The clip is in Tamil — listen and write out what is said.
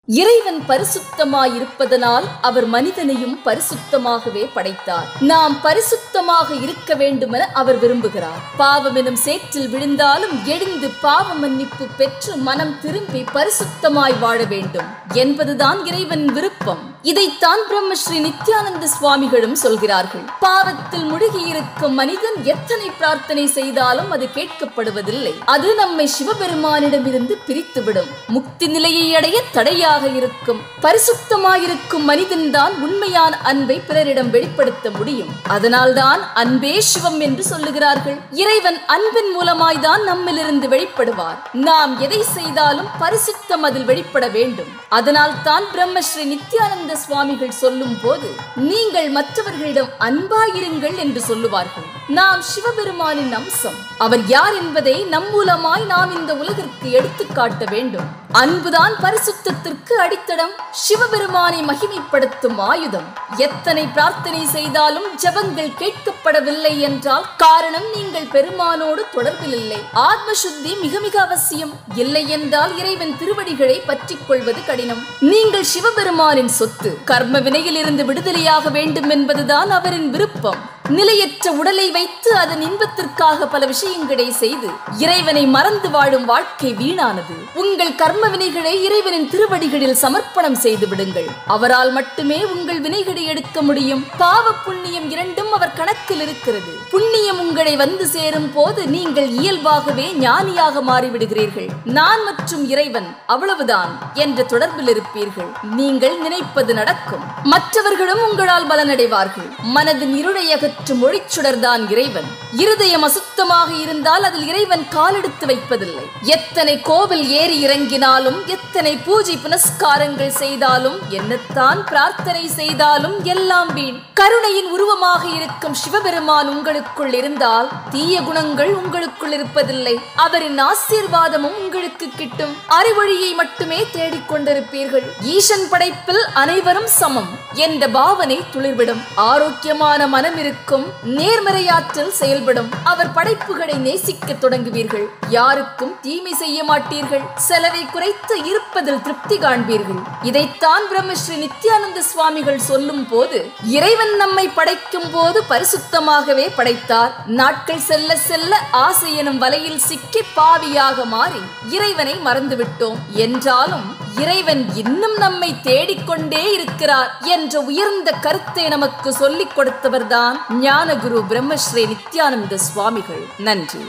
இறைவன் பரிசுத்தமாயிருப்பதனால் அவர் மனிதனையும் பரிசுத்தமாகவே படைத்தார். நாம் பரிசுத்தமாக இருக்க வேண்டுமென அவர் விரும்புகிறார். பாவம் எனும் சேற்றில் விழுந்தாலும் எழுந்து பாவ மன்னிப்பு பெற்று மனம் திரும்பி பரிசுத்தமாய் வாழ வேண்டும் என்பதுதான் இறைவன் விருப்பம். இதைத்தான் பிரம்மஸ்ரீ நித்யானந்த சுவாமிகளும் சொல்கிறார்கள். பாவத்தில் முழுகியிருக்கும் மனிதன் எத்தனை பிரார்த்தனை செய்தாலும் அது கேட்கப்படுவதில்லை. அது நம்மை சிவபெருமானிடமிருந்து பிரித்துவிடும். முக்தி நிலையை அடைய தடையாக இருக்கும். பரிசுத்தமாயிருக்கும் மனிதன் தான் உண்மையான அன்பை பிறரிடம் வெளிப்படுத்த முடியும். அதனால்தான் அன்பே சிவம் என்று சொல்லுகிறார்கள். இறைவன் அன்பின் மூலமாய்தான் நம்மிலிருந்து வெளிப்படுவார். நாம் எதை செய்தாலும் பரிசுத்தம் அதில் வெளிப்பட வேண்டும். அதனால் தான் பிரம்மஸ்ரீ நித்யானந்த சுவாமிகள் சொல்லும் போது நீங்கள் மற்றவர்களிடம் அன்பாயிருங்கள் என்று சொல்லுவார்கள். நாம் சிவபெருமானின் அம்சம். அவர் யார் என்பதை நம் மூலமாய் நாம் இந்த உலகிற்கு எடுத்துக்காட்ட வேண்டும். அன்புதான் பரிசுத்தத்திற்கு அடித்தடம், சிவபெருமானை மகிமைப்படுத்தும் ஆயுதம். எத்தனை பிரார்த்தனை செய்தாலும் ஜபங்கள் கேட்கப்படவில்லை என்றால் காரணம் நீங்கள் பெருமானோடு தொடர்பில் இல்லை. ஆத்ம சுத்தி மிக மிக அவசியம். இல்லை என்றால் இறைவன் திருவடிகளை பற்றிக் கொள்வது கடினம். நீங்கள் சிவபெருமானின் சொத்து. கர்ம வினையில் இருந்து விடுதலையாக வேண்டும் என்பதுதான் அவரின் விருப்பம். நிலையற்ற உடலை வைத்து அதன் இன்பத்திற்காக பல விஷயங்களை செய்து இறைவனை மறந்து வாழும் வாழ்க்கை வீணானது. உங்கள் கர்ம வினைகளை இறைவனின் திருவடிகளில் சமர்ப்பணம் செய்து விடுங்கள். அவரால் மட்டுமே உங்கள் வினைகளை எடுக்க முடியும். பாவ புண்ணியம் இரண்டும் அவர் கணக்கில் இருக்கிறது. புண்ணியம் உங்களை வந்து சேரும் போது நீங்கள் இயல்பாகவே ஞானியாக மாறிவிடுகிறீர்கள். நான் மற்றும் இறைவன் அவ்வளவுதான் என்ற தொடர்பில் இருப்பீர்கள். நீங்கள் நினைப்பது நடக்கும். மற்றவர்களும் உங்களால் பலனடைவார்கள். மனதின் இருளை அகற்றும் ஒளிச்சுடர்தான் இறைவன். இருதயம் அசுத்தமாக இருந்தால் அதில் இறைவன் காலெடுத்து வைப்பதில்லை. எத்தனை கோவில் ஏறி இறங்கினாலும், எத்தனை பூஜை புனஸ்காரங்கள் செய்தாலும், என்னத்தான் பிரார்த்தனை செய்தாலும் எல்லாம் வீண். கருணையின் உருவமாக இருக்கும் சிவபெருமான் உங்களுக்குள் இருந்தால் தீய குணங்கள் உங்களுக்குள் இருப்பதில்லை. அவரின் ஆசீர்வாதமும் உங்களுக்கு கிட்டும். அறிவொழியை மட்டுமே தேடிக்கொண்டிருப்பீர்கள். ஈசன் படைப்பில் அனைவரும் சமம் என்ற பாவனை துளிர்விடும். ஆரோக்கியமான மனம் இருக்கும். நேர்மறையாற்றல் செயல்படும். அவர் படைப்புகளை நேசிக்க தொடங்குவீர்கள். யாருக்கும் தீமை செய்ய மாட்டீர்கள். செலவை குறைத்து இருப்பதில் திருப்தி காண்பீர்கள். இதைத்தான் பிரம்மஸ்ரீ நித்யானந்த சுவாமிகள் சொல்லும் போது இறைவன் நம்மை படைக்கும் போது பரிசுத்தமாகவே படைத்தார். நாட்கள் செல்ல செல்ல ஆசை எனும் வலையில் சிக்கி பாவியாக மாறி இறைவனை மறந்துவிட்டோம். என்றாலும் இறைவன் இன்னும் நம்மை தேடிக்கொண்டே இருக்கிறார் என்ற உயர்ந்த கருத்தை நமக்கு சொல்லிக் கொடுத்தவர்தான் ஞானகுரு பிரம்மஸ்ரீ நித்யானந்த சுவாமிகள். நன்றி.